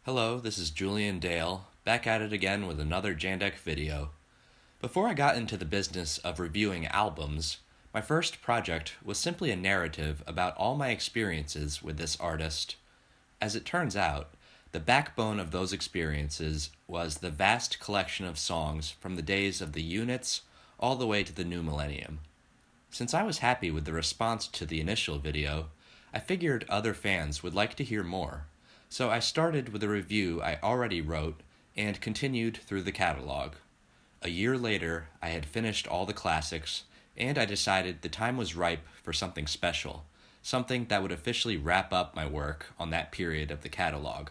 Hello, this is Julian Dale, back at it again with another Jandek video. Before I got into the business of reviewing albums, my first project was simply a narrative about all my experiences with this artist. As it turns out, the backbone of those experiences was the vast collection of songs from the days of the units all the way to the new millennium. Since I was happy with the response to the initial video, I figured other fans would like to hear more. So I started with a review I already wrote and continued through the catalog. A year later, I had finished all the classics, and I decided the time was ripe for something special, something that would officially wrap up my work on that period of the catalog.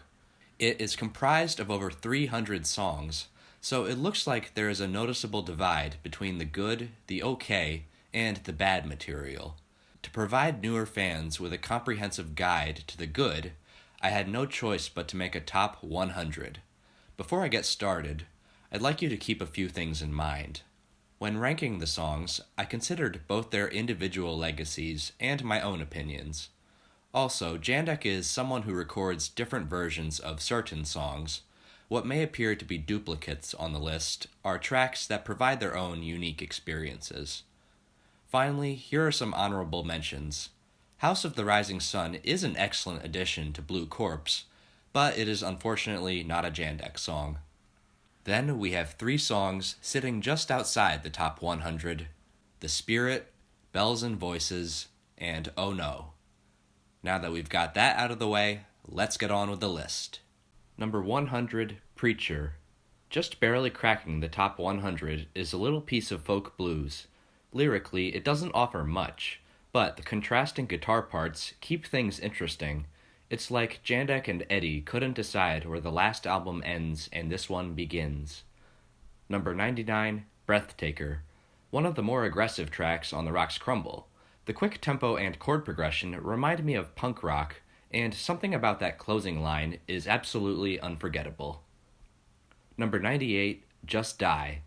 It is comprised of over 300 songs, so it looks like there is a noticeable divide between the good, the okay, and the bad material. To provide newer fans with a comprehensive guide to the good, I had no choice but to make a top 100. Before I get started, I'd like you to keep a few things in mind. When ranking the songs, I considered both their individual legacies and my own opinions. Also, Jandek is someone who records different versions of certain songs. What may appear to be duplicates on the list are tracks that provide their own unique experiences. Finally, here are some honorable mentions. House of the Rising Sun is an excellent addition to Blue Corpse, but it is unfortunately not a Jandek song. Then we have 3 songs sitting just outside the top 100, The Spirit, Bells and Voices, and Oh No. Now that we've got that out of the way, let's get on with the list. Number 100, Preacher. Just barely cracking the top 100 is a little piece of folk blues. Lyrically, it doesn't offer much, but the contrasting guitar parts keep things interesting. It's like Jandek and Eddie couldn't decide where the last album ends and this one begins. Number 99, Breathtaker. One of the more aggressive tracks on The Rocks Crumble. The quick tempo and chord progression remind me of punk rock, and something about that closing line is absolutely unforgettable. Number 98, Just Die.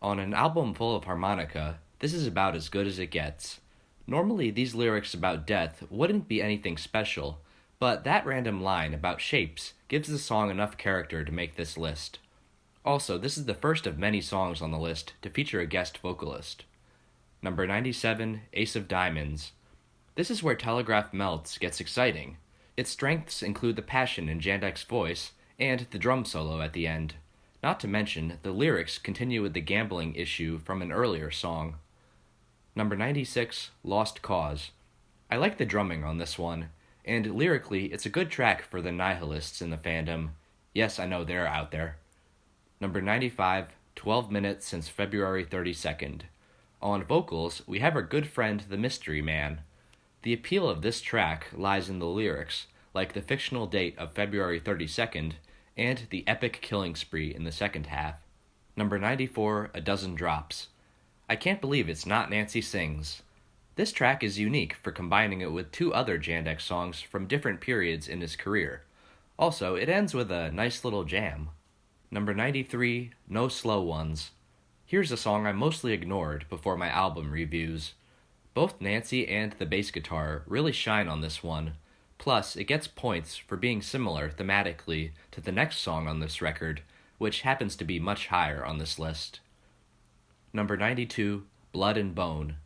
On an album full of harmonica, this is about as good as it gets. Normally, these lyrics about death wouldn't be anything special, but that random line about shapes gives the song enough character to make this list. Also, this is the first of many songs on the list to feature a guest vocalist. Number 97, Ace of Diamonds. This is where Telegraph Melts gets exciting. Its strengths include the passion in Jandek's voice and the drum solo at the end. Not to mention, the lyrics continue with the gambling issue from an earlier song. Number 96, Lost Cause. I like the drumming on this one, and lyrically, it's a good track for the nihilists in the fandom. Yes, I know they're out there. Number 95, 12 Minutes Since February 32nd. On vocals, we have our good friend the Mystery Man. The appeal of this track lies in the lyrics, like the fictional date of February 32nd, and the epic killing spree in the second half. Number 94, A Dozen Drops. I can't believe it's not Nancy Sings. This track is unique for combining it with 2 other Jandek songs from different periods in his career. Also, it ends with a nice little jam. Number 93, No Slow Ones. Here's a song I mostly ignored before my album reviews. Both Nancy and the bass guitar really shine on this one. Plus, it gets points for being similar thematically to the next song on this record, which happens to be much higher on this list. Number 92, Blood and Bone.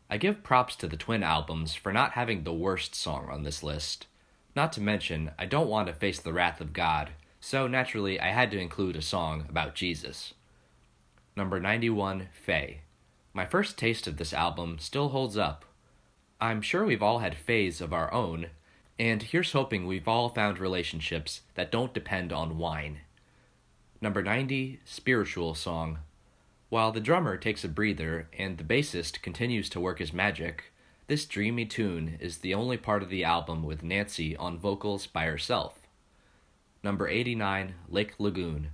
I give props to the Twin albums for not having the worst song on this list. Not to mention, I don't want to face the wrath of God, so naturally I had to include a song about Jesus. Number 91, Faye. My first taste of this album still holds up. I'm sure we've all had Fays of our own, and here's hoping we've all found relationships that don't depend on wine. Number 90, Spiritual Song. While the drummer takes a breather and the bassist continues to work his magic, this dreamy tune is the only part of the album with Nancy on vocals by herself. Number 89, Lake Lagoon.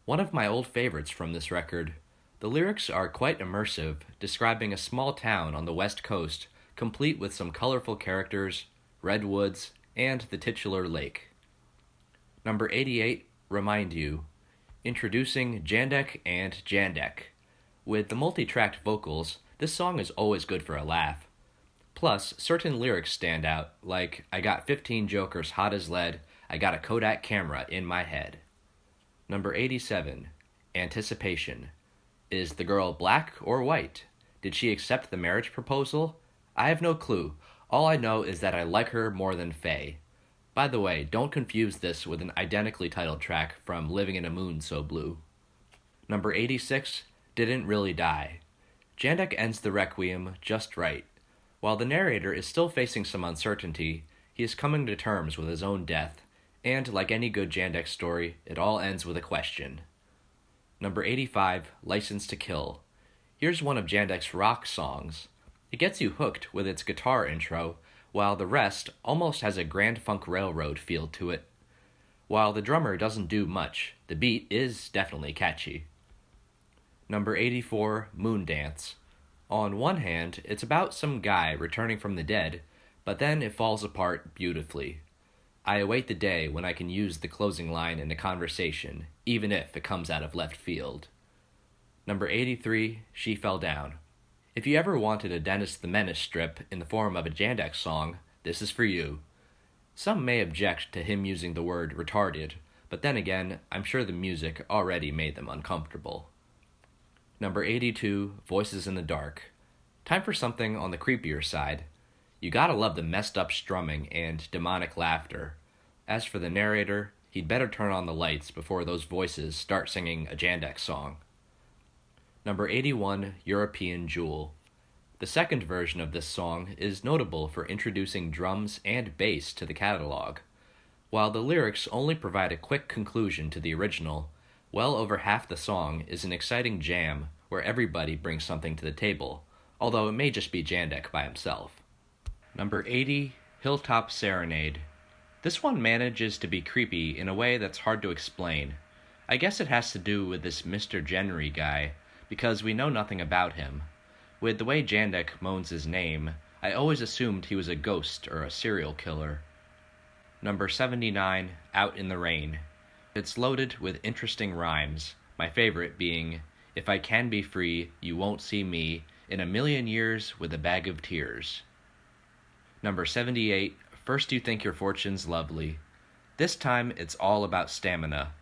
One of my old favorites from this record. The lyrics are quite immersive, describing a small town on the west coast, complete with some colorful characters, redwoods, and the titular lake. Number 88, Remind You. Introducing Jandek and Jandek. With the multi-tracked vocals, this song is always good for a laugh. Plus, certain lyrics stand out, like I got 15 jokers hot as lead, I got a Kodak camera in my head. Number 87, Anticipation. Is the girl black or white? Did she accept the marriage proposal? I have no clue. All I know is that I like her more than Faye. By the way, don't confuse this with an identically titled track from Living in a Moon So Blue. Number 86, Didn't Really Die. Jandek ends the Requiem just right. While the narrator is still facing some uncertainty, he is coming to terms with his own death, and like any good Jandek story, it all ends with a question. Number 85, License to Kill. Here's one of Jandek's rock songs. It gets you hooked with its guitar intro, while the rest almost has a Grand Funk Railroad feel to it. While the drummer doesn't do much, the beat is definitely catchy. Number 84, Moon Dance. On one hand, it's about some guy returning from the dead, but then it falls apart beautifully. I await the day when I can use the closing line in a conversation, even if it comes out of left field. Number 83, She Fell Down. If you ever wanted a Dennis the Menace strip in the form of a Jandek song, this is for you. Some may object to him using the word retarded, but then again, I'm sure the music already made them uncomfortable. Number 82, Voices in the Dark. Time for something on the creepier side. You gotta love the messed up strumming and demonic laughter. As for the narrator, he'd better turn on the lights before those voices start singing a Jandek song. Number 81, European Jewel. The second version of this song is notable for introducing drums and bass to the catalog. While the lyrics only provide a quick conclusion to the original, well over half the song is an exciting jam where everybody brings something to the table, although it may just be Jandek by himself. Number 80, Hilltop Serenade. This one manages to be creepy in a way that's hard to explain. I guess it has to do with this Mr. Jenry guy, because we know nothing about him. With the way Jandek moans his name, I always assumed he was a ghost or a serial killer. Number 79, Out in the Rain. It's loaded with interesting rhymes, my favorite being, If I can be free, you won't see me in a million years with a bag of tears. Number 78, First You Think Your Fortune's Lovely. This time it's all about stamina.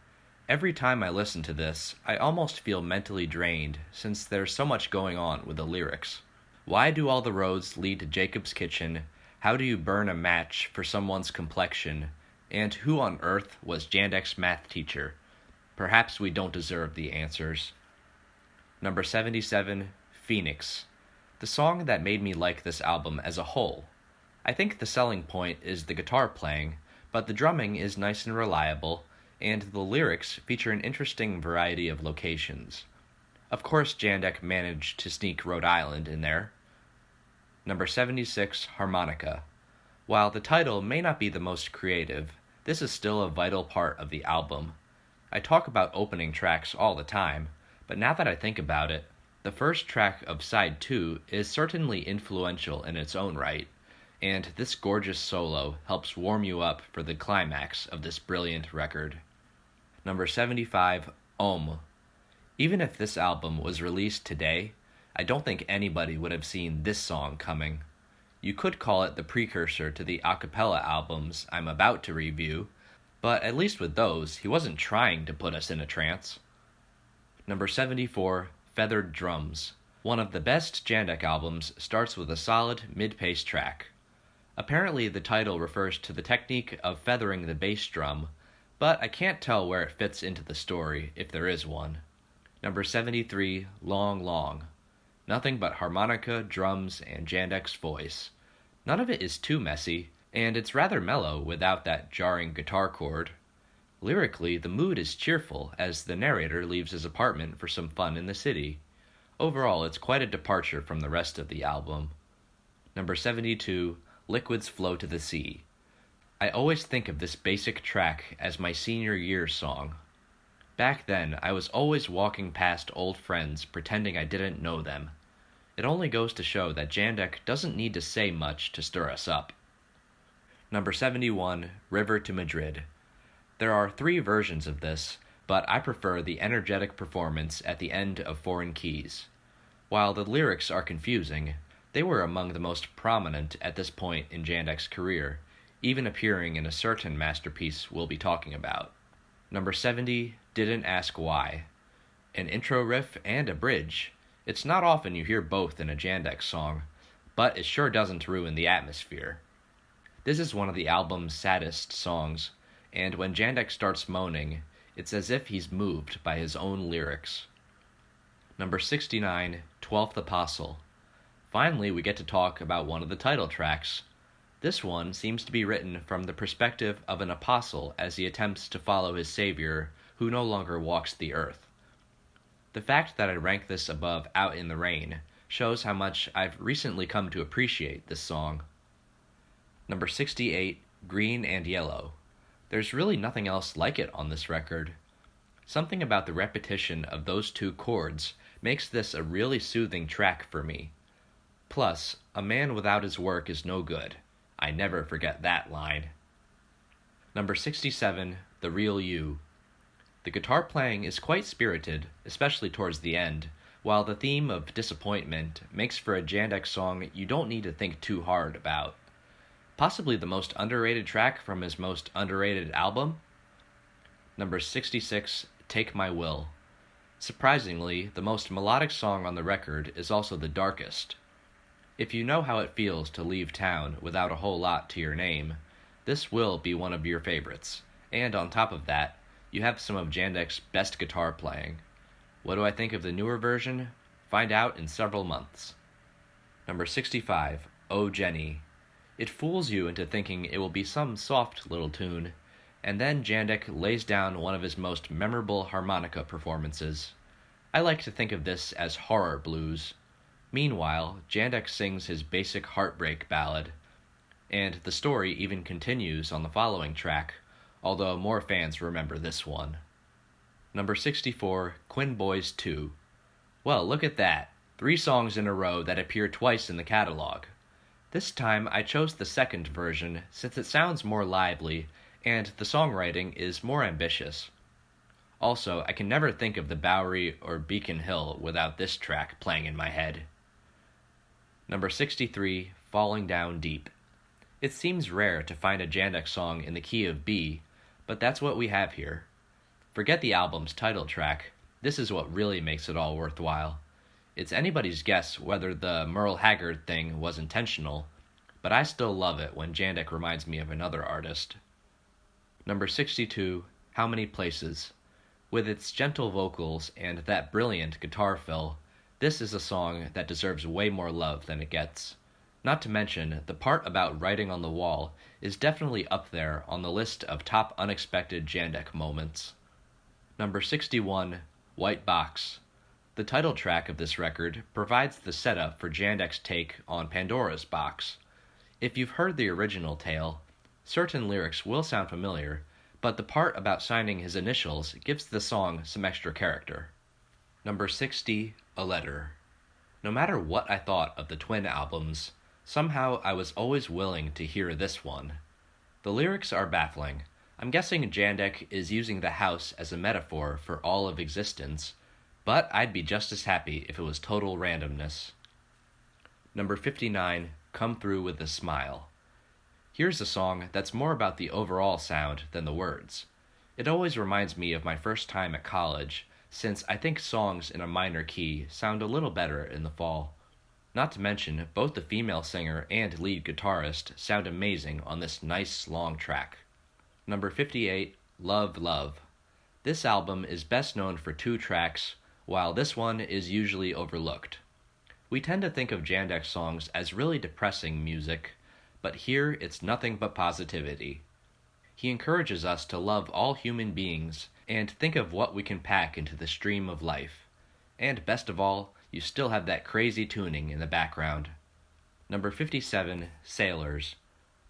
Every time I listen to this, I almost feel mentally drained since there's so much going on with the lyrics. Why do all the roads lead to Jacob's kitchen? How do you burn a match for someone's complexion? And who on earth was Jandek's math teacher? Perhaps we don't deserve the answers. Number 77, Phoenix. The song that made me like this album as a whole. I think the selling point is the guitar playing, but the drumming is nice and reliable, and the lyrics feature an interesting variety of locations. Of course, Jandek managed to sneak Rhode Island in there. Number 76, Harmonica. While the title may not be the most creative, this is still a vital part of the album. I talk about opening tracks all the time, but now that I think about it, the first track of Side 2 is certainly influential in its own right, and this gorgeous solo helps warm you up for the climax of this brilliant record. Number 75, Om. Even if this album was released today, I don't think anybody would have seen this song coming. You could call it the precursor to the a cappella albums I'm about to review, but at least with those, he wasn't trying to put us in a trance. Number 74, Feathered Drums. One of the best Jandek albums starts with a solid mid-pace track. Apparently the title refers to the technique of feathering the bass drum, but I can't tell where it fits into the story, if there is one. Number 73, Long Long. Nothing but harmonica, drums, and Jandek's voice. None of it is too messy, and it's rather mellow without that jarring guitar chord. Lyrically, the mood is cheerful as the narrator leaves his apartment for some fun in the city. Overall, it's quite a departure from the rest of the album. Number 72, Liquids Flow to the Sea. I always think of this basic track as my senior year song. Back then, I was always walking past old friends pretending I didn't know them. It only goes to show that Jandek doesn't need to say much to stir us up. Number 71, River to Madrid. There are 3 versions of this, but I prefer the energetic performance at the end of Foreign Keys. While the lyrics are confusing, they were among the most prominent at this point in Jandek's career, even appearing in a certain masterpiece we'll be talking about. Number 70, Didn't Ask Why. An intro riff and a bridge. It's not often you hear both in a Jandek song, but it sure doesn't ruin the atmosphere. This is one of the album's saddest songs, and when Jandek starts moaning, it's as if he's moved by his own lyrics. Number 69, 12th Apostle. Finally, we get to talk about one of the title tracks. This one seems to be written from the perspective of an apostle as he attempts to follow his Savior, who no longer walks the earth. The fact that I rank this above Out in the Rain shows how much I've recently come to appreciate this song. Number 68, Green and Yellow. There's really nothing else like it on this record. Something about the repetition of those two chords makes this a really soothing track for me. Plus, a man without his work is no good. I never forget that line. Number 67, The Real You. The guitar playing is quite spirited, especially towards the end, while the theme of disappointment makes for a Jandek song you don't need to think too hard about. Possibly the most underrated track from his most underrated album? Number 66, Take My Will. Surprisingly, the most melodic song on the record is also the darkest. If you know how it feels to leave town without a whole lot to your name, this will be one of your favorites. And on top of that, you have some of Jandek's best guitar playing. What do I think of the newer version? Find out in several months. Number 65, Oh Jenny. It fools you into thinking it will be some soft little tune, and then Jandek lays down one of his most memorable harmonica performances. I like to think of this as horror blues. Meanwhile, Jandek sings his basic heartbreak ballad, and the story even continues on the following track, although more fans remember this one. Number 64, Quinn Boys 2. Well, look at that. 3 songs in a row that appear twice in the catalog. This time I chose the second version since it sounds more lively and the songwriting is more ambitious. Also, I can never think of the Bowery or Beacon Hill without this track playing in my head. Number 63, Falling Down Deep. It seems rare to find a Jandek song in the key of B, but that's what we have here. Forget the album's title track, this is what really makes it all worthwhile. It's anybody's guess whether the Merle Haggard thing was intentional, but I still love it when Jandek reminds me of another artist. Number 62, How Many Places. With its gentle vocals and that brilliant guitar fill, this is a song that deserves way more love than it gets. Not to mention, the part about writing on the wall is definitely up there on the list of top unexpected Jandek moments. Number 61, White Box. The title track of this record provides the setup for Jandek's take on Pandora's Box. If you've heard the original tale, certain lyrics will sound familiar, but the part about signing his initials gives the song some extra character. Number 60, A Letter. No matter what I thought of the Twin albums, somehow I was always willing to hear this one. The lyrics are baffling. I'm guessing Jandek is using the house as a metaphor for all of existence, but I'd be just as happy if it was total randomness. Number 59, Come Through With a Smile. Here's a song that's more about the overall sound than the words. It always reminds me of my first time at college, since I think songs in a minor key sound a little better in the fall. Not to mention, both the female singer and lead guitarist sound amazing on this nice long track. Number 58, Love, Love. This album is best known for 2 tracks, while this one is usually overlooked. We tend to think of Jandek songs as really depressing music, but here it's nothing but positivity. He encourages us to love all human beings and think of what we can pack into the stream of life. And best of all, you still have that crazy tuning in the background. Number 57, Sailors.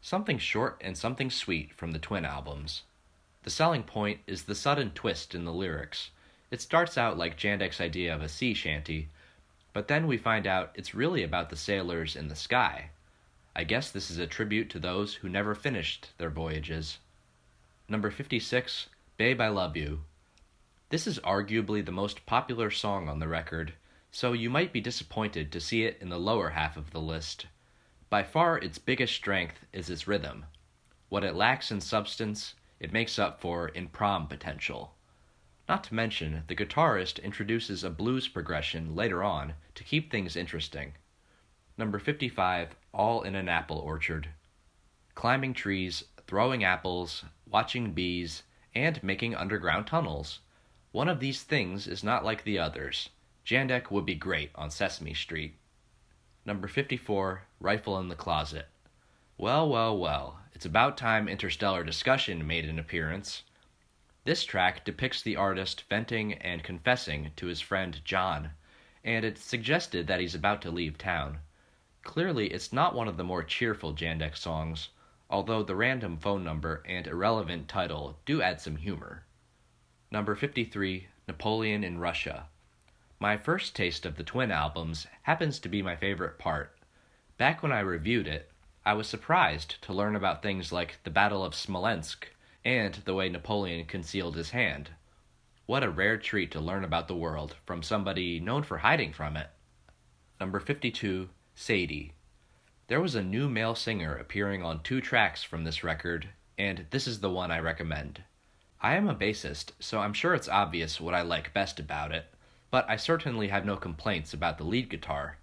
Something short and something sweet from the Twin albums. The selling point is the sudden twist in the lyrics. It starts out like Jandek's idea of a sea shanty, but then we find out it's really about the sailors in the sky. I guess this is a tribute to those who never finished their voyages. Number 56, Babe I Love You. This is arguably the most popular song on the record, so you might be disappointed to see it in the lower half of the list. By far its biggest strength is its rhythm. What it lacks in substance, it makes up for in prom potential. Not to mention, the guitarist introduces a blues progression later on to keep things interesting. Number 55, All in an Apple Orchard. Climbing trees, throwing apples, watching bees, and making underground tunnels. One of these things is not like the others. Jandek would be great on Sesame Street. Number 54, Rifle in the Closet. Well, well, well, it's about time Interstellar Discussion made an appearance. This track depicts the artist venting and confessing to his friend John, and it's suggested that he's about to leave town. Clearly, it's not one of the more cheerful Jandek songs, although the random phone number and irrelevant title do add some humor. Number 53, Napoleon in Russia. My first taste of the Twin albums happens to be my favorite part. Back when I reviewed it, I was surprised to learn about things like the Battle of Smolensk and the way Napoleon concealed his hand. What a rare treat to learn about the world from somebody known for hiding from it. Number 52, Sadie. There was a new male singer appearing on 2 tracks from this record, and this is the one I recommend. I am a bassist, so I'm sure it's obvious what I like best about it, but I certainly have no complaints about the lead guitar.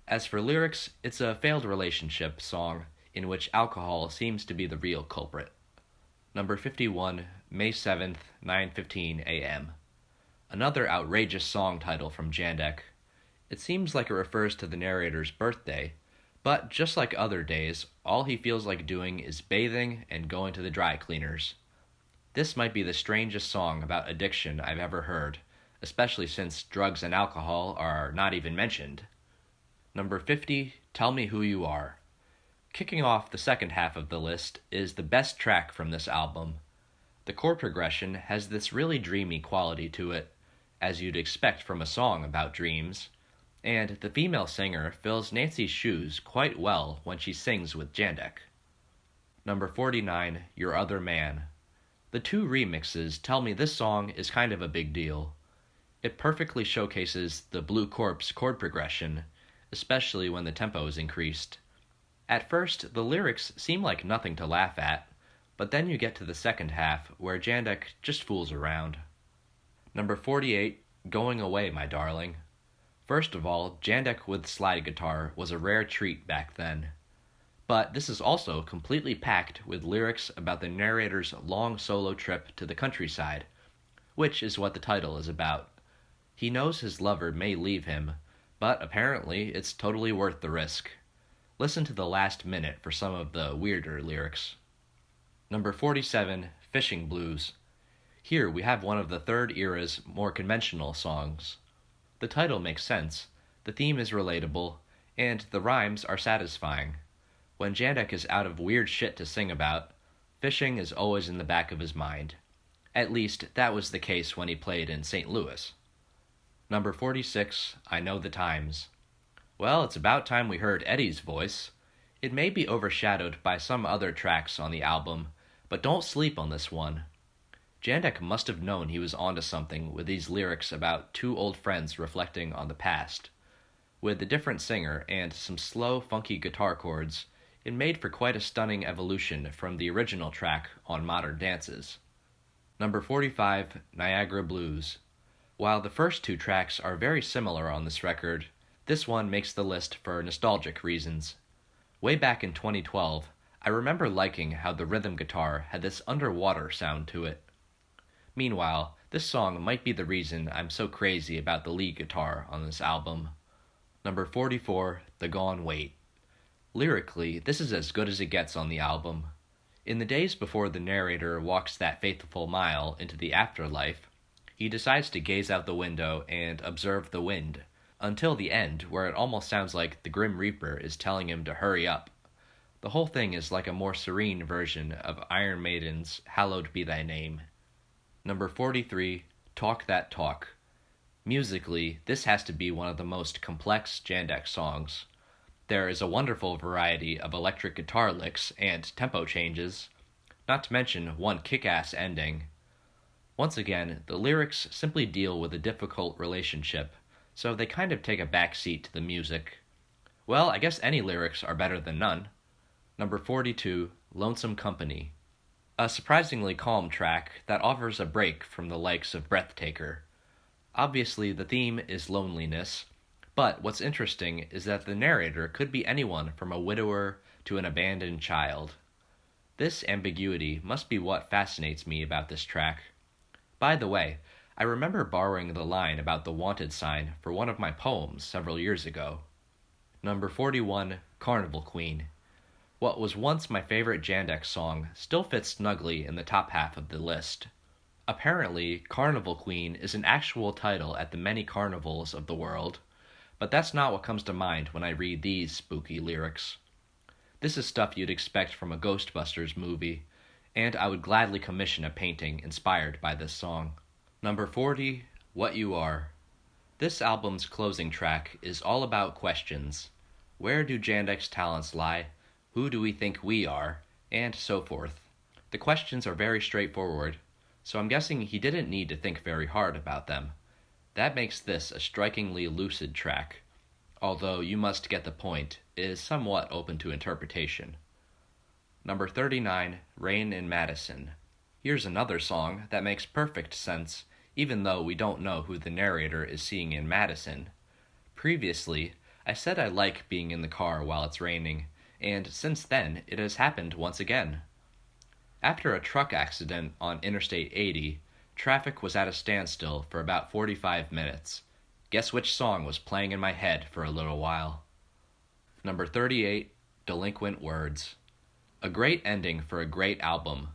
As for lyrics, it's a failed relationship song in which alcohol seems to be the real culprit. Number 51, May 7th, 9:15 a.m. Another outrageous song title from Jandek. It seems like it refers to the narrator's birthday, but just like other days, all he feels like doing is bathing and going to the dry cleaners. This might be the strangest song about addiction I've ever heard, especially since drugs and alcohol are not even mentioned. Number 50, Tell Me Who You Are. Kicking off the second half of the list is the best track from this album. The chord progression has this really dreamy quality to it, as you'd expect from a song about dreams, and the female singer fills Nancy's shoes quite well when she sings with Jandek. Number 49, Your Other Man. The 2 remixes tell me this song is kind of a big deal. It perfectly showcases the Blue Corpse chord progression, especially when the tempo is increased. At first, the lyrics seem like nothing to laugh at, but then you get to the second half where Jandek just fools around. Number 48, Going Away, My Darling. First of all, Jandek with slide guitar was a rare treat back then. But this is also completely packed with lyrics about the narrator's long solo trip to the countryside, which is what the title is about. He knows his lover may leave him, but apparently it's totally worth the risk. Listen to the last minute for some of the weirder lyrics. Number 47, Fishing Blues. Here we have one of the third era's more conventional songs. The title makes sense, the theme is relatable, and the rhymes are satisfying. When Jandek is out of weird shit to sing about, fishing is always in the back of his mind. At least, that was the case when he played in St. Louis. Number 46, I Know the Times. Well, it's about time we heard Eddie's voice. It may be overshadowed by some other tracks on the album, but don't sleep on this one. Jandek must have known he was onto something with these lyrics about 2 old friends reflecting on the past. With a different singer and some slow, funky guitar chords, it made for quite a stunning evolution from the original track on Modern Dances. Number 45, Niagara Blues. While the first 2 tracks are very similar on this record, this one makes the list for nostalgic reasons. Way back in 2012, I remember liking how the rhythm guitar had this underwater sound to it. Meanwhile, this song might be the reason I'm so crazy about the lead guitar on this album. Number 44, The Gone Wait. Lyrically, this is as good as it gets on the album. In the days before the narrator walks that faithful mile into the afterlife, he decides to gaze out the window and observe the wind, until the end, where it almost sounds like the Grim Reaper is telling him to hurry up. The whole thing is like a more serene version of Iron Maiden's Hallowed Be Thy Name. Number 43, Talk That Talk. Musically, this has to be one of the most complex Jandek songs. There is a wonderful variety of electric guitar licks and tempo changes, not to mention one kick-ass ending. Once again, the lyrics simply deal with a difficult relationship, so they kind of take a backseat to the music. Well, I guess any lyrics are better than none. Number 42, Lonesome Company. A surprisingly calm track that offers a break from the likes of Breathtaker. Obviously, the theme is loneliness, but what's interesting is that the narrator could be anyone from a widower to an abandoned child. This ambiguity must be what fascinates me about this track. By the way, I remember borrowing the line about the wanted sign for one of my poems several years ago. Number 41, Carnival Queen. What was once my favorite Jandek song still fits snugly in the top half of the list. Apparently, Carnival Queen is an actual title at the many carnivals of the world, but that's not what comes to mind when I read these spooky lyrics. This is stuff you'd expect from a Ghostbusters movie, and I would gladly commission a painting inspired by this song. Number 40, What You Are. This album's closing track is all about questions. Where do Jandek's talents lie? Who do we think we are? And so forth. The questions are very straightforward, so I'm guessing he didn't need to think very hard about them. That makes this a strikingly lucid track, although you must get the point, it is somewhat open to interpretation. Number 39, Rain in Madison. Here's another song that makes perfect sense, even though we don't know who the narrator is seeing in Madison. Previously, I said I like being in the car while it's raining, and since then it has happened once again. After a truck accident on Interstate 80, traffic was at a standstill for about 45 minutes. Guess which song was playing in my head for a little while? Number 38, Delinquent Words. A great ending for a great album.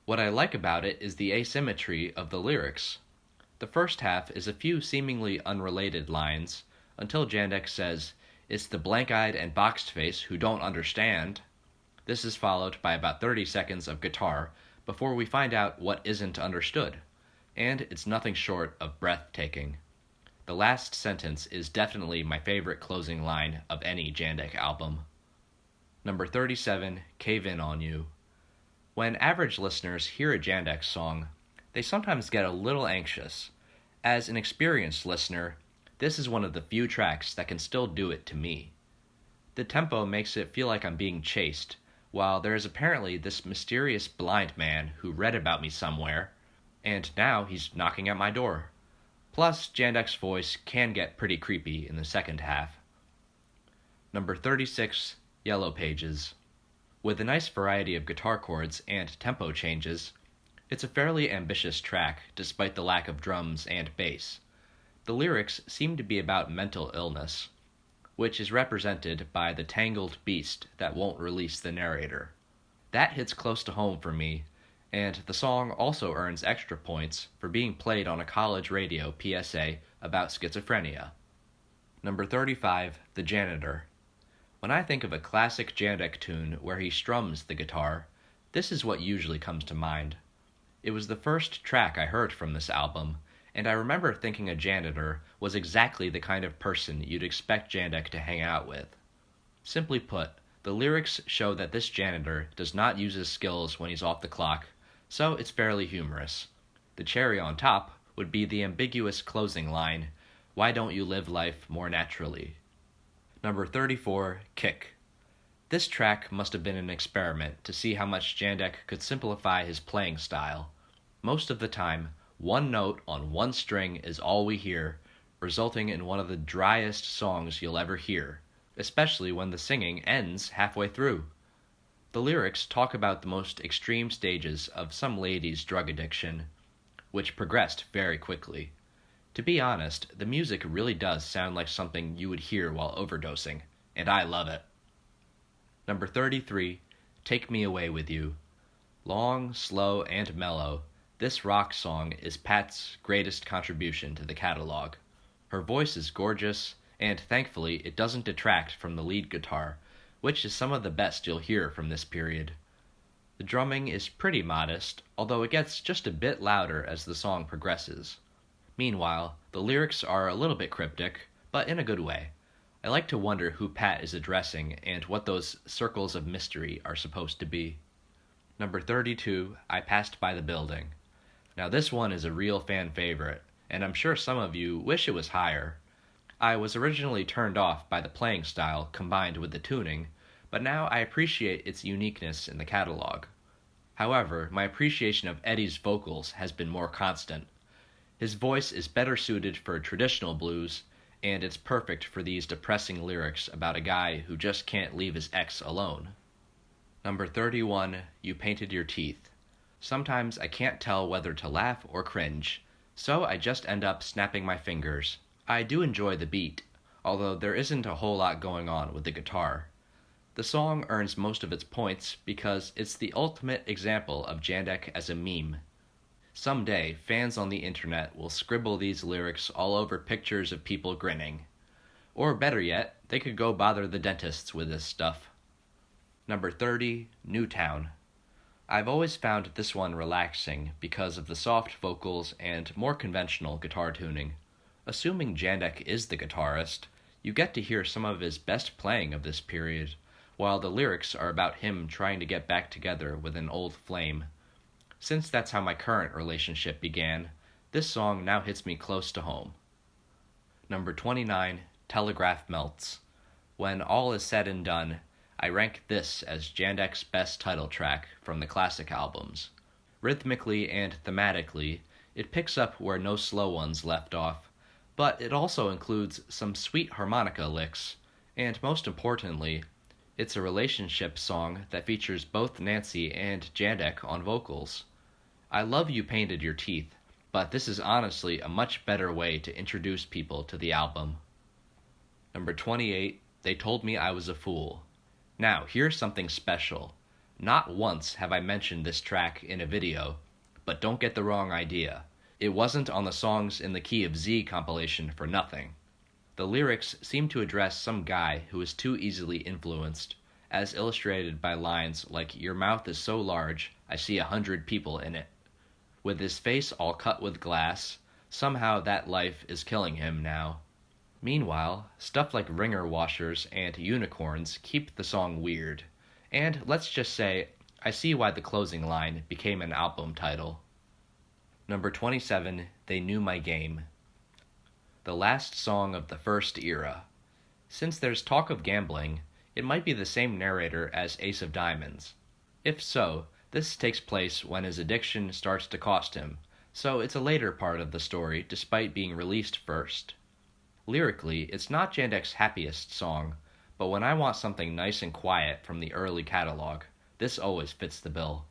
What I like about it is the asymmetry of the lyrics. The first half is a few seemingly unrelated lines, until Jandek says, "It's the blank-eyed and boxed face who don't understand." This is followed by about 30 seconds of guitar before we find out what isn't understood, and it's nothing short of breathtaking. The last sentence is definitely my favorite closing line of any Jandek album. Number 37, Cave In On You. When average listeners hear a Jandek song, they sometimes get a little anxious. As an experienced listener, this is one of the few tracks that can still do it to me. The tempo makes it feel like I'm being chased, while there is apparently this mysterious blind man who read about me somewhere, and now he's knocking at my door. Plus, Jandek's voice can get pretty creepy in the second half. Number 36, Yellow Pages. With a nice variety of guitar chords and tempo changes, it's a fairly ambitious track despite the lack of drums and bass. The lyrics seem to be about mental illness, which is represented by the tangled beast that won't release the narrator. That hits close to home for me, and the song also earns extra points for being played on a college radio PSA about schizophrenia. Number 35, The Janitor. When I think of a classic Jandek tune where he strums the guitar, this is what usually comes to mind. It was the first track I heard from this album, and I remember thinking a janitor was exactly the kind of person you'd expect Jandek to hang out with. Simply put, the lyrics show that this janitor does not use his skills when he's off the clock, so it's fairly humorous. The cherry on top would be the ambiguous closing line, "Why don't you live life more naturally?" Number 34, Kick. This track must have been an experiment to see how much Jandek could simplify his playing style. Most of the time, one note on one string is all we hear, resulting in one of the driest songs you'll ever hear, especially when the singing ends halfway through. The lyrics talk about the most extreme stages of some lady's drug addiction, which progressed very quickly. To be honest, the music really does sound like something you would hear while overdosing, and I love it. Number 33, Take Me Away With You. Long, slow, and mellow, this rock song is Pat's greatest contribution to the catalog. Her voice is gorgeous, and thankfully it doesn't detract from the lead guitar, which is some of the best you'll hear from this period. The drumming is pretty modest, although it gets just a bit louder as the song progresses. Meanwhile, the lyrics are a little bit cryptic, but in a good way. I like to wonder who Pat is addressing and what those circles of mystery are supposed to be. Number 32, I Passed By the Building. Now this one is a real fan favorite, and I'm sure some of you wish it was higher. I was originally turned off by the playing style combined with the tuning, but now I appreciate its uniqueness in the catalog. However, my appreciation of Eddie's vocals has been more constant. His voice is better suited for traditional blues, and it's perfect for these depressing lyrics about a guy who just can't leave his ex alone. Number 31, You Painted Your Teeth. Sometimes I can't tell whether to laugh or cringe, so I just end up snapping my fingers. I do enjoy the beat, although there isn't a whole lot going on with the guitar. The song earns most of its points because it's the ultimate example of Jandek as a meme. Someday, fans on the internet will scribble these lyrics all over pictures of people grinning. Or better yet, they could go bother the dentists with this stuff. Number 30, Newtown. I've always found this one relaxing because of the soft vocals and more conventional guitar tuning. Assuming Jandek is the guitarist, you get to hear some of his best playing of this period, while the lyrics are about him trying to get back together with an old flame. Since that's how my current relationship began, this song now hits me close to home. Number 29, Telegraph Melts. When all is said and done, I rank this as Jandek's best title track from the classic albums. Rhythmically and thematically, it picks up where No Slow Ones left off, but it also includes some sweet harmonica licks, and most importantly, it's a relationship song that features both Nancy and Jandek on vocals. I love You Painted Your Teeth, but this is honestly a much better way to introduce people to the album. Number 28, They Told Me I Was a Fool. Now, here's something special. Not once have I mentioned this track in a video, but don't get the wrong idea. It wasn't on the Songs in the Key of Z compilation for nothing. The lyrics seem to address some guy who is too easily influenced, as illustrated by lines like, "Your mouth is so large, I see 100 people in it." With his face all cut with glass, somehow that life is killing him now. Meanwhile, stuff like ringer washers and unicorns keep the song weird, and let's just say, I see why the closing line became an album title. Number 27, They Knew My Game. The last song of the first era. Since there's talk of gambling, it might be the same narrator as Ace of Diamonds. If so, this takes place when his addiction starts to cost him, so it's a later part of the story despite being released first. Lyrically, it's not Jandek's happiest song, but when I want something nice and quiet from the early catalog, this always fits the bill.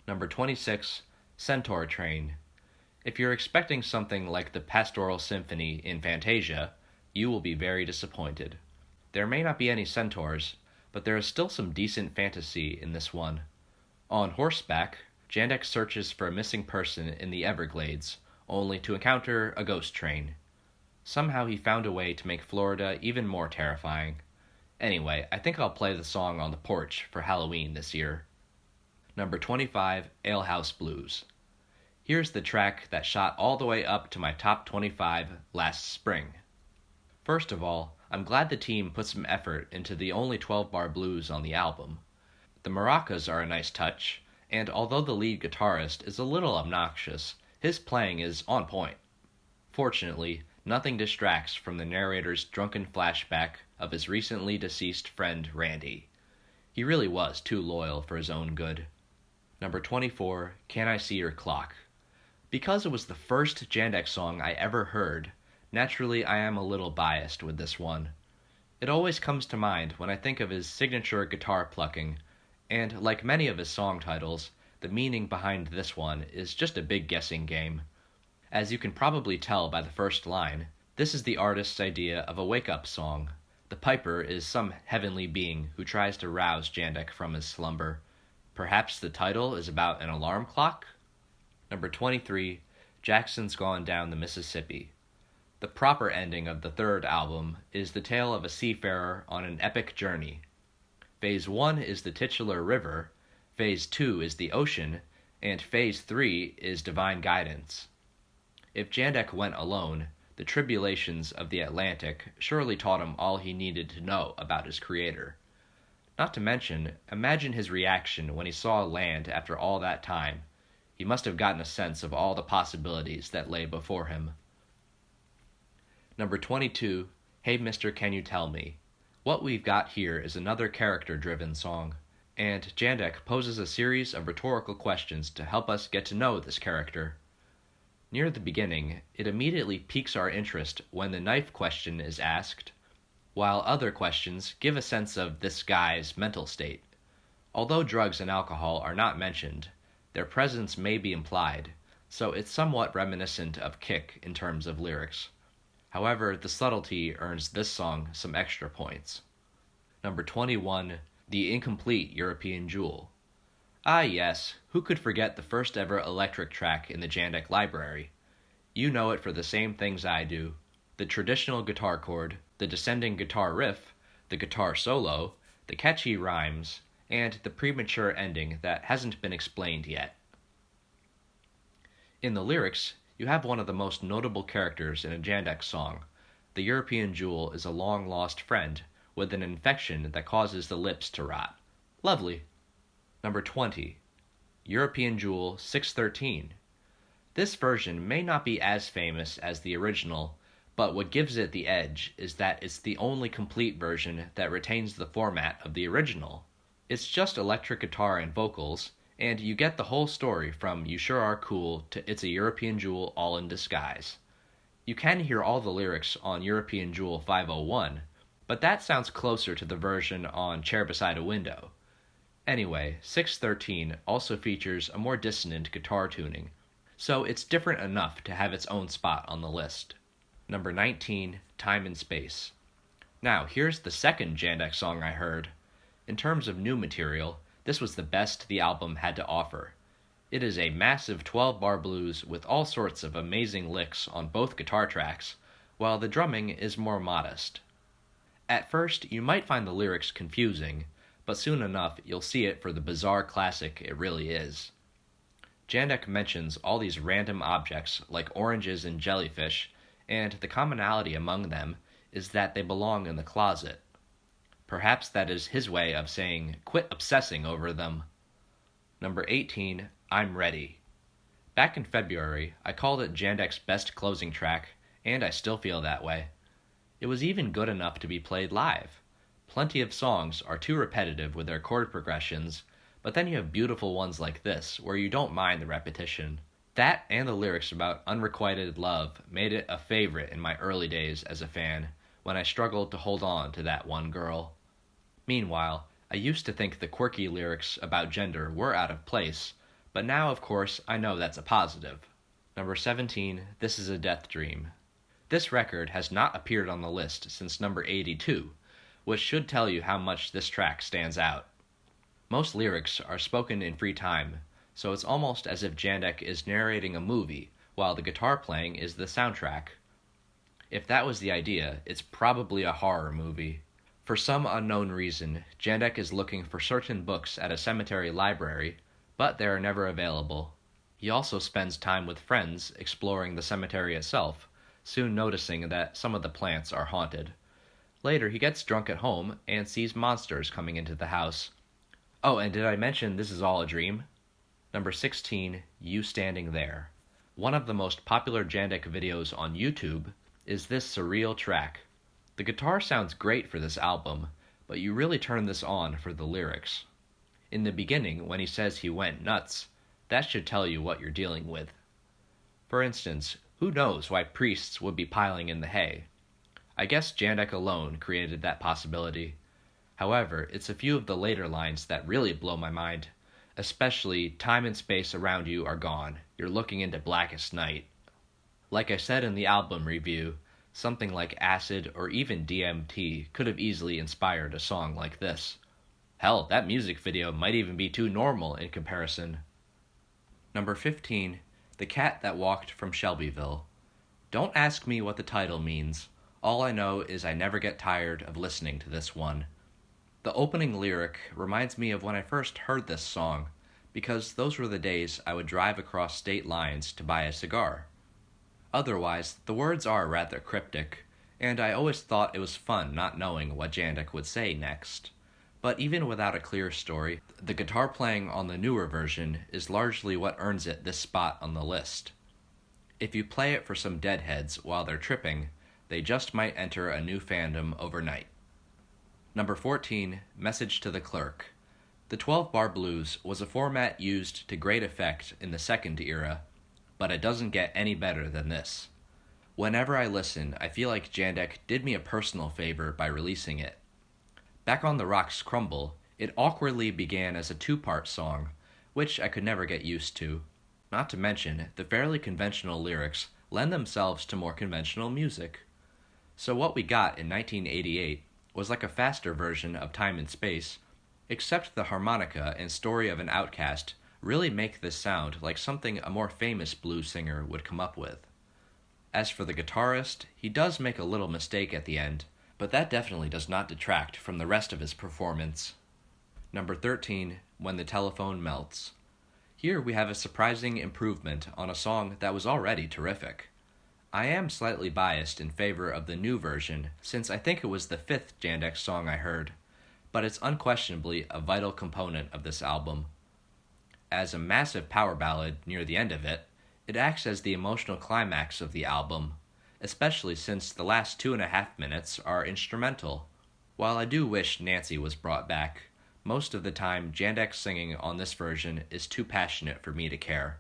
Number 26, Centaur Train. If you're expecting something like the Pastoral Symphony in Fantasia, you will be very disappointed. There may not be any centaurs, but there is still some decent fantasy in this one. On horseback, Jandek searches for a missing person in the Everglades, only to encounter a ghost train. Somehow he found a way to make Florida even more terrifying. Anyway, I think I'll play the song on the porch for Halloween this year. Number 25, Alehouse Blues. Here's the track that shot all the way up to my top 25 last spring. First of all, I'm glad the team put some effort into the only 12-bar blues on the album. The maracas are a nice touch, and although the lead guitarist is a little obnoxious, his playing is on point. Fortunately, nothing distracts from the narrator's drunken flashback of his recently deceased friend Randy. He really was too loyal for his own good. Number 24, Can I See Your Clock? Because it was the first Jandek song I ever heard, naturally I am a little biased with this one. It always comes to mind when I think of his signature guitar plucking, and like many of his song titles, the meaning behind this one is just a big guessing game. As you can probably tell by the first line, this is the artist's idea of a wake-up song. The piper is some heavenly being who tries to rouse Jandek from his slumber. Perhaps the title is about an alarm clock? Number 23, Jackson's Gone Down the Mississippi. The proper ending of the third album is the tale of a seafarer on an epic journey. Phase 1 is the titular river, Phase 2 is the ocean, and Phase 3 is divine guidance. If Jandek went alone, the tribulations of the Atlantic surely taught him all he needed to know about his creator. Not to mention, imagine his reaction when he saw land after all that time. He must have gotten a sense of all the possibilities that lay before him. Number 22, Hey Mister Can You Tell Me? What we've got here is another character-driven song. and Jandek poses a series of rhetorical questions to help us get to know this character. Near the beginning, it immediately piques our interest when the knife question is asked, while other questions give a sense of this guy's mental state. Although drugs and alcohol are not mentioned, their presence may be implied, so it's somewhat reminiscent of Kick in terms of lyrics. However, the subtlety earns this song some extra points. Number 21, The Incomplete European Jewel. Ah yes, who could forget the first ever electric track in the Jandek library? You know it for the same things I do. The traditional guitar chord, the descending guitar riff, the guitar solo, the catchy rhymes, and the premature ending that hasn't been explained yet. In the lyrics, you have one of the most notable characters in a Jandek song. The European Jewel is a long-lost friend with an infection that causes the lips to rot. Lovely. Number 20. European Jewel 613. This version may not be as famous as the original, but what gives it the edge is that it's the only complete version that retains the format of the original. It's just electric guitar and vocals, and you get the whole story from You Sure Are Cool to It's a European Jewel all in disguise. You can hear all the lyrics on European Jewel 501, but that sounds closer to the version on Chair Beside a Window. Anyway, 613 also features a more dissonant guitar tuning, so it's different enough to have its own spot on the list. Number 19, Time and Space. Now, here's the second Jandek song I heard. In terms of new material, this was the best the album had to offer. It is a massive 12-bar blues with all sorts of amazing licks on both guitar tracks, while the drumming is more modest. At first, you might find the lyrics confusing, but soon enough you'll see it for the bizarre classic it really is. Jandek mentions all these random objects like oranges and jellyfish, and the commonality among them is that they belong in the closet. Perhaps that is his way of saying, quit obsessing over them. Number 18, I'm Ready. Back in February, I called it Jandek's best closing track, and I still feel that way. It was even good enough to be played live. Plenty of songs are too repetitive with their chord progressions, but then you have beautiful ones like this, where you don't mind the repetition. That and the lyrics about unrequited love made it a favorite in my early days as a fan, when I struggled to hold on to that one girl. Meanwhile, I used to think the quirky lyrics about gender were out of place, but now, of course, I know that's a positive. Number 17, This Is a Death Dream. This record has not appeared on the list since number 82, which should tell you how much this track stands out. Most lyrics are spoken in free time, so it's almost as if Jandek is narrating a movie, while the guitar playing is the soundtrack. If that was the idea, it's probably a horror movie. For some unknown reason, Jandek is looking for certain books at a cemetery library, but they are never available. He also spends time with friends exploring the cemetery itself, soon noticing that some of the plants are haunted. Later, he gets drunk at home and sees monsters coming into the house. Oh, and did I mention this is all a dream? Number 16, You Standing There. One of the most popular Jandek videos on YouTube is this surreal track. The guitar sounds great for this album, but you really turn this on for the lyrics. In the beginning, when he says he went nuts, that should tell you what you're dealing with. For instance, who knows why priests would be piling in the hay? I guess Jandek alone created that possibility. However, it's a few of the later lines that really blow my mind, especially time and space around you are gone, you're looking into blackest night. Like I said in the album review, something like acid or even DMT could have easily inspired a song like this. Hell, that music video might even be too normal in comparison. Number 15, The Cat That Walked from Shelbyville. Don't ask me what the title means. All I know is I never get tired of listening to this one. The opening lyric reminds me of when I first heard this song, because those were the days I would drive across state lines to buy a cigar. Otherwise, the words are rather cryptic, and I always thought it was fun not knowing what Jandek would say next. But even without a clear story, the guitar playing on the newer version is largely what earns it this spot on the list. If you play it for some deadheads while they're tripping, they just might enter a new fandom overnight. Number 14, Message to the Clerk. The 12-bar blues was a format used to great effect in the second era, but it doesn't get any better than this. Whenever I listen, I feel like Jandek did me a personal favor by releasing it. Back on The Rocks Crumble, it awkwardly began as a two-part song, which I could never get used to. Not to mention, the fairly conventional lyrics lend themselves to more conventional music. So what we got in 1988 was like a faster version of Time and Space, except the harmonica and story of an outcast really make this sound like something a more famous blues singer would come up with. As for the guitarist, he does make a little mistake at the end, but that definitely does not detract from the rest of his performance. Number 13, When the Telephone Melts. Here we have a surprising improvement on a song that was already terrific. I am slightly biased in favor of the new version, since I think it was the fifth Jandek song I heard, but it's unquestionably a vital component of this album. As a massive power ballad near the end of it, it acts as the emotional climax of the album, especially since the last 2.5 minutes are instrumental. While I do wish Nancy was brought back, most of the time Jandek's singing on this version is too passionate for me to care.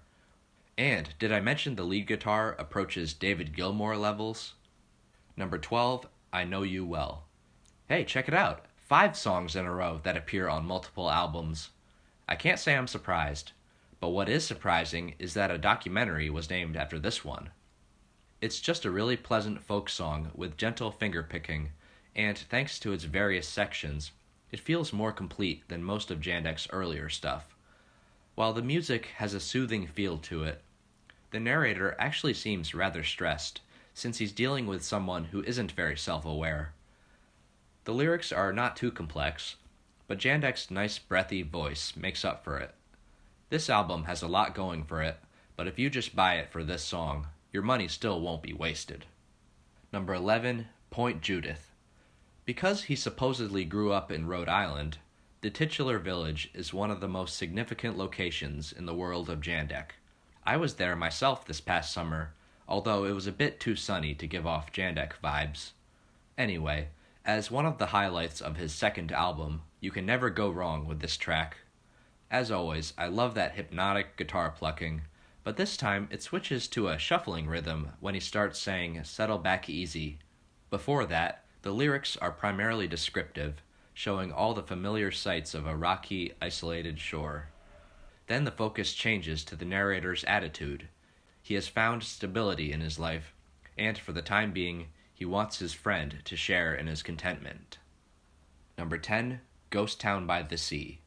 And did I mention the lead guitar approaches David Gilmour levels? Number 12, I Know You Well. Hey, check it out! 5 songs in a row that appear on multiple albums. I can't say I'm surprised, but what is surprising is that a documentary was named after this one. It's just a really pleasant folk song with gentle finger-picking, and thanks to its various sections, it feels more complete than most of Jandek's earlier stuff. While the music has a soothing feel to it, the narrator actually seems rather stressed, since he's dealing with someone who isn't very self-aware. The lyrics are not too complex, but Jandek's nice breathy voice makes up for it. This album has a lot going for it, but if you just buy it for this song, your money still won't be wasted. Number 11, Point Judith. Because he supposedly grew up in Rhode Island, the titular village is one of the most significant locations in the world of Jandek. I was there myself this past summer, although it was a bit too sunny to give off Jandek vibes. Anyway, as one of the highlights of his second album, you can never go wrong with this track. As always, I love that hypnotic guitar plucking, but this time it switches to a shuffling rhythm when he starts saying "settle back easy." Before that, the lyrics are primarily descriptive, showing all the familiar sights of a rocky, isolated shore. Then the focus changes to the narrator's attitude. He has found stability in his life, and for the time being, he wants his friend to share in his contentment. Number 10, Ghost Town by the Sea.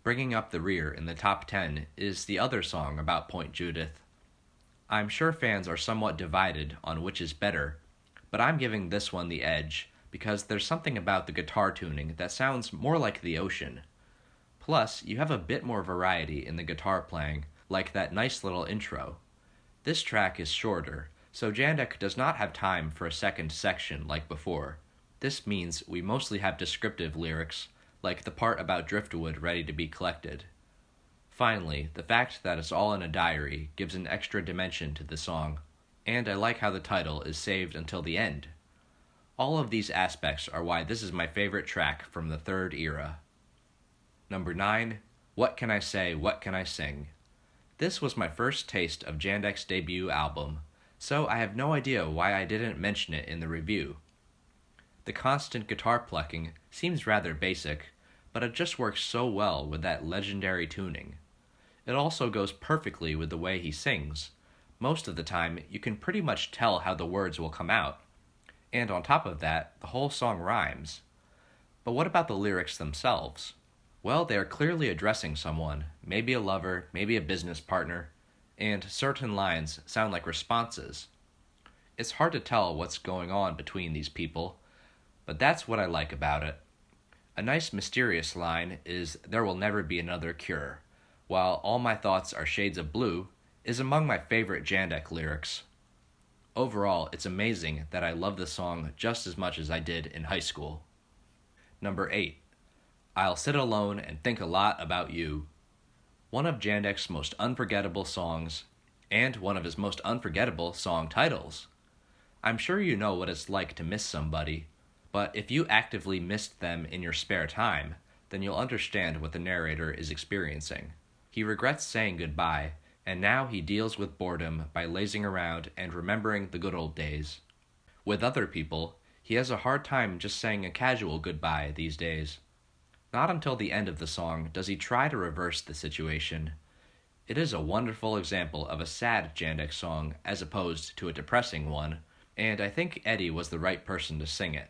Bringing up the rear in the top 10 is the other song about Point Judith. I'm sure fans are somewhat divided on which is better, but I'm giving this one the edge because there's something about the guitar tuning that sounds more like the ocean. Plus, you have a bit more variety in the guitar playing, like that nice little intro. This track is shorter, so Jandek does not have time for a second section like before. This means we mostly have descriptive lyrics, like the part about driftwood ready to be collected. Finally, the fact that it's all in a diary gives an extra dimension to the song, and I like how the title is saved until the end. All of these aspects are why this is my favorite track from the third era. Number 9, What Can I Say, What Can I Sing? This was my first taste of Jandek's debut album, so I have no idea why I didn't mention it in the review. The constant guitar plucking seems rather basic, but it just works so well with that legendary tuning. It also goes perfectly with the way he sings. Most of the time, you can pretty much tell how the words will come out. And on top of that, the whole song rhymes. But what about the lyrics themselves? Well, they are clearly addressing someone, maybe a lover, maybe a business partner, and certain lines sound like responses. It's hard to tell what's going on between these people, but that's what I like about it. A nice mysterious line is "There will never be another cure," while "All my thoughts are shades of blue" is among my favorite Jandek lyrics. Overall, it's amazing that I love the song just as much as I did in high school. Number 8, I'll Sit Alone and Think a Lot About You. One of Jandek's most unforgettable songs, and one of his most unforgettable song titles. I'm sure you know what it's like to miss somebody, but if you actively missed them in your spare time, then you'll understand what the narrator is experiencing. He regrets saying goodbye, and now he deals with boredom by lazing around and remembering the good old days. With other people, he has a hard time just saying a casual goodbye these days. Not until the end of the song does he try to reverse the situation. It is a wonderful example of a sad Jandek song as opposed to a depressing one, and I think Eddie was the right person to sing it.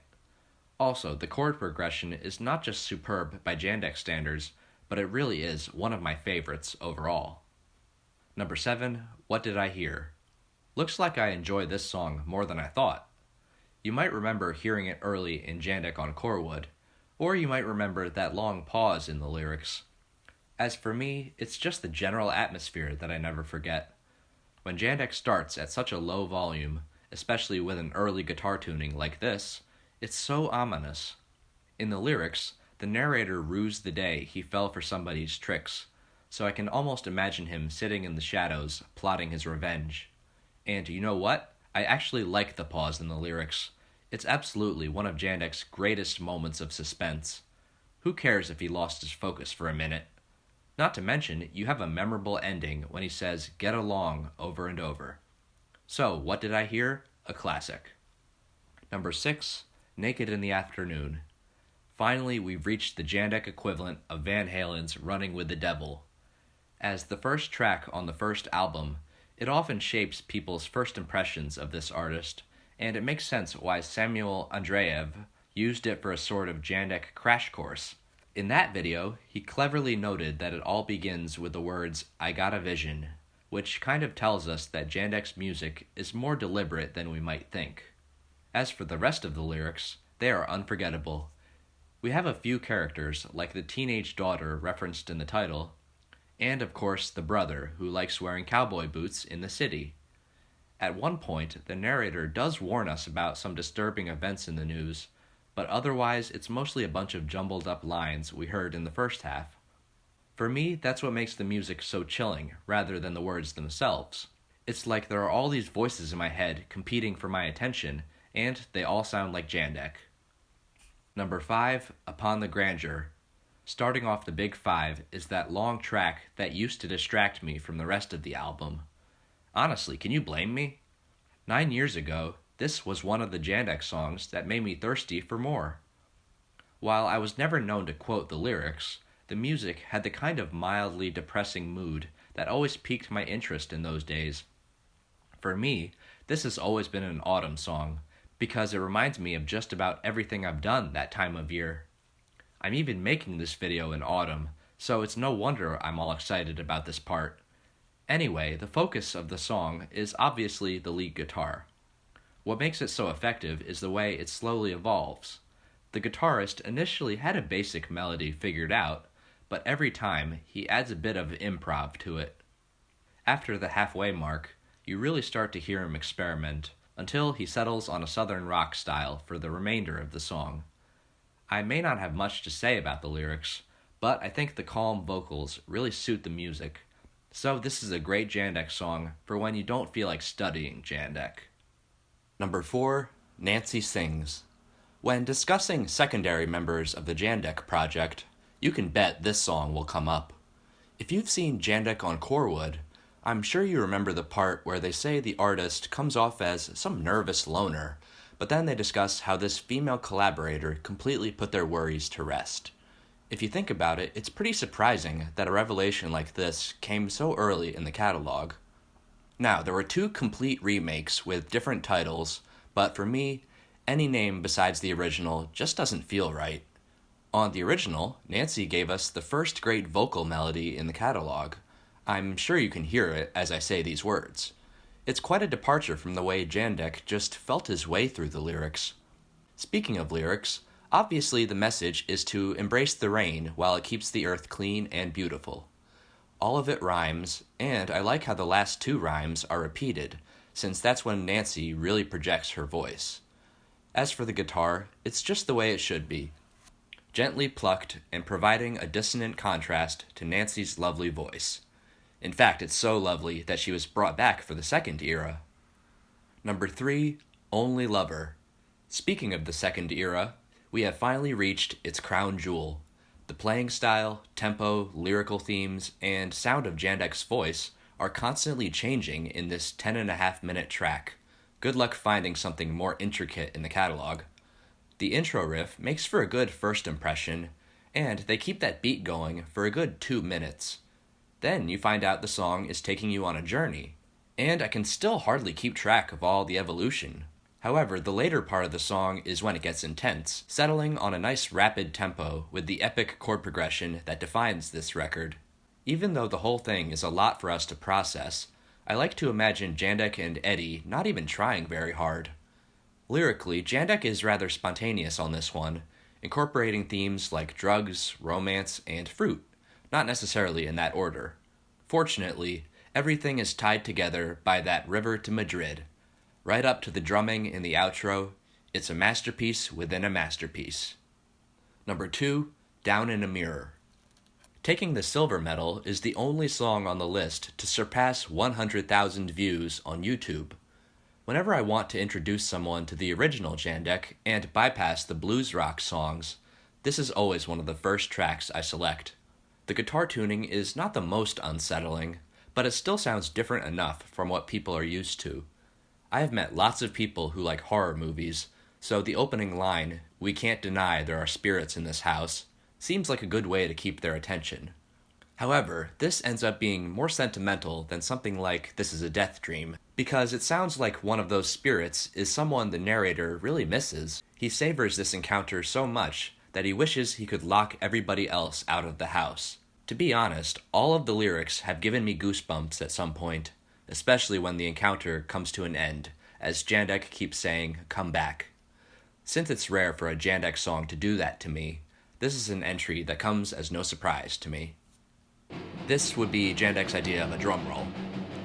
Also, the chord progression is not just superb by Jandek standards, but it really is one of my favorites overall. Number 7, What Did I Hear? Looks like I enjoy this song more than I thought. You might remember hearing it early in Jandek on Corewood, or you might remember that long pause in the lyrics. As for me, it's just the general atmosphere that I never forget. When Jandek starts at such a low volume, especially with an early guitar tuning like this, it's so ominous. In the lyrics, the narrator rues the day he fell for somebody's tricks, so I can almost imagine him sitting in the shadows, plotting his revenge. And you know what? I actually like the pause in the lyrics. It's absolutely one of Jandek's greatest moments of suspense. Who cares if he lost his focus for a minute? Not to mention, you have a memorable ending when he says, "Get along," over and over. So, what did I hear? A classic. Number 6, Naked in the Afternoon. Finally, we've reached the Jandek equivalent of Van Halen's Running with the Devil. As the first track on the first album, it often shapes people's first impressions of this artist, and it makes sense why Samuel Andreev used it for a sort of Jandek crash course. In that video, he cleverly noted that it all begins with the words, "I got a vision," which kind of tells us that Jandek's music is more deliberate than we might think. As for the rest of the lyrics, they are unforgettable. We have a few characters, like the teenage daughter referenced in the title, and of course the brother who likes wearing cowboy boots in the city. At one point, the narrator does warn us about some disturbing events in the news, but otherwise it's mostly a bunch of jumbled up lines we heard in the first half. For me, that's what makes the music so chilling, rather than the words themselves. It's like there are all these voices in my head competing for my attention, and they all sound like Jandek. Number 5, Upon the Grandeur. Starting off the big 5 is that long track that used to distract me from the rest of the album. Honestly, can you blame me? 9 years ago, this was one of the Jandek songs that made me thirsty for more. While I was never known to quote the lyrics, the music had the kind of mildly depressing mood that always piqued my interest in those days. For me, this has always been an autumn song, because it reminds me of just about everything I've done that time of year. I'm even making this video in autumn, so it's no wonder I'm all excited about this part. Anyway, the focus of the song is obviously the lead guitar. What makes it so effective is the way it slowly evolves. The guitarist initially had a basic melody figured out, but every time he adds a bit of improv to it. After the halfway mark, you really start to hear him experiment, until he settles on a southern rock style for the remainder of the song. I may not have much to say about the lyrics, but I think the calm vocals really suit the music, so this is a great Jandek song for when you don't feel like studying Jandek. Number 4, Nancy Sings. When discussing secondary members of the Jandek project, you can bet this song will come up. If you've seen Jandek on Corewood, I'm sure you remember the part where they say the artist comes off as some nervous loner, but then they discuss how this female collaborator completely put their worries to rest. If you think about it, it's pretty surprising that a revelation like this came so early in the catalog. Now, there were 2 complete remakes with different titles, but for me, any name besides the original just doesn't feel right. On the original, Nancy gave us the first great vocal melody in the catalog. I'm sure you can hear it as I say these words. It's quite a departure from the way Jandek just felt his way through the lyrics. Speaking of lyrics, obviously the message is to embrace the rain while it keeps the earth clean and beautiful. All of it rhymes, and I like how the last 2 rhymes are repeated, since that's when Nancy really projects her voice. As for the guitar, it's just the way it should be. Gently plucked and providing a dissonant contrast to Nancy's lovely voice. In fact, it's so lovely that she was brought back for the second era. Number 3, Only Lover. Speaking of the second era, we have finally reached its crown jewel. The playing style, tempo, lyrical themes, and sound of Jandek's voice are constantly changing in this 10.5-minute track. Good luck finding something more intricate in the catalog. The intro riff makes for a good first impression, and they keep that beat going for a good 2 minutes. Then you find out the song is taking you on a journey, and I can still hardly keep track of all the evolution. However, the later part of the song is when it gets intense, settling on a nice rapid tempo with the epic chord progression that defines this record. Even though the whole thing is a lot for us to process, I like to imagine Jandek and Eddie not even trying very hard. Lyrically, Jandek is rather spontaneous on this one, incorporating themes like drugs, romance, and fruit, not necessarily in that order. Fortunately, everything is tied together by that river to Madrid. Right up to the drumming in the outro, it's a masterpiece within a masterpiece. Number 2, Down in a Mirror. Taking the Silver Medal is the only song on the list to surpass 100,000 views on YouTube. Whenever I want to introduce someone to the original Jandek and bypass the blues rock songs, this is always one of the first tracks I select. The guitar tuning is not the most unsettling, but it still sounds different enough from what people are used to. I have met lots of people who like horror movies, so the opening line, "We can't deny there are spirits in this house," seems like a good way to keep their attention. However, this ends up being more sentimental than something like "This is a Death Dream," because it sounds like one of those spirits is someone the narrator really misses. He savors this encounter so much that he wishes he could lock everybody else out of the house. To be honest, all of the lyrics have given me goosebumps at some point, especially when the encounter comes to an end, as Jandek keeps saying, "Come back." Since it's rare for a Jandek song to do that to me, this is an entry that comes as no surprise to me. This would be Jandek's idea of a drum roll.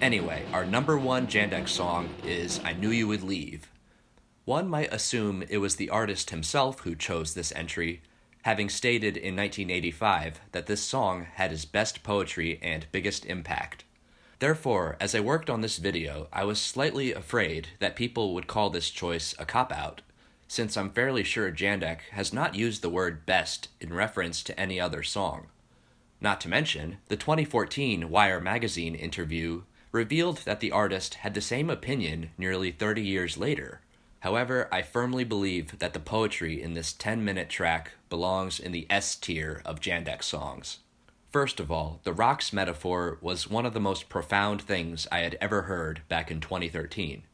Anyway, our number 1 Jandek song is "I Knew You Would Leave." One might assume it was the artist himself who chose this entry, having stated in 1985 that this song had his best poetry and biggest impact. Therefore, as I worked on this video, I was slightly afraid that people would call this choice a cop-out, since I'm fairly sure Jandek has not used the word best in reference to any other song. Not to mention, the 2014 Wire magazine interview revealed that the artist had the same opinion nearly 30 years later. However, I firmly believe that the poetry in this 10-minute track belongs in the S tier of Jandek songs. First of all, the rocks metaphor was one of the most profound things I had ever heard back in 2013.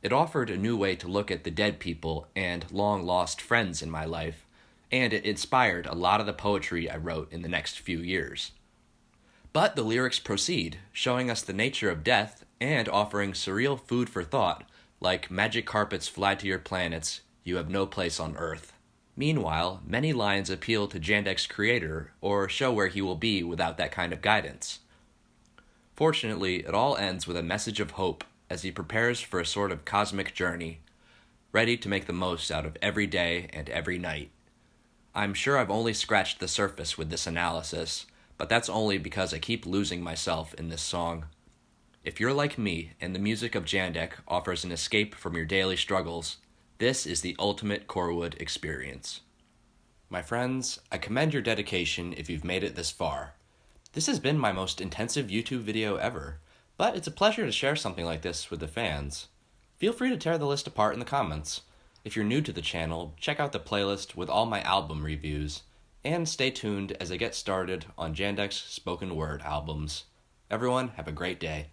It offered a new way to look at the dead people and long-lost friends in my life, and it inspired a lot of the poetry I wrote in the next few years. But the lyrics proceed, showing us the nature of death and offering surreal food for thought, like "Magic carpets fly to your planets, you have no place on Earth." Meanwhile, many lines appeal to Jandek's creator or show where he will be without that kind of guidance. Fortunately, it all ends with a message of hope as he prepares for a sort of cosmic journey, ready to make the most out of every day and every night. I'm sure I've only scratched the surface with this analysis, but that's only because I keep losing myself in this song. If you're like me and the music of Jandek offers an escape from your daily struggles, this is the ultimate Corewood experience. My friends, I commend your dedication if you've made it this far. This has been my most intensive YouTube video ever, but it's a pleasure to share something like this with the fans. Feel free to tear the list apart in the comments. If you're new to the channel, check out the playlist with all my album reviews, and stay tuned as I get started on Jandek's spoken word albums. Everyone, have a great day.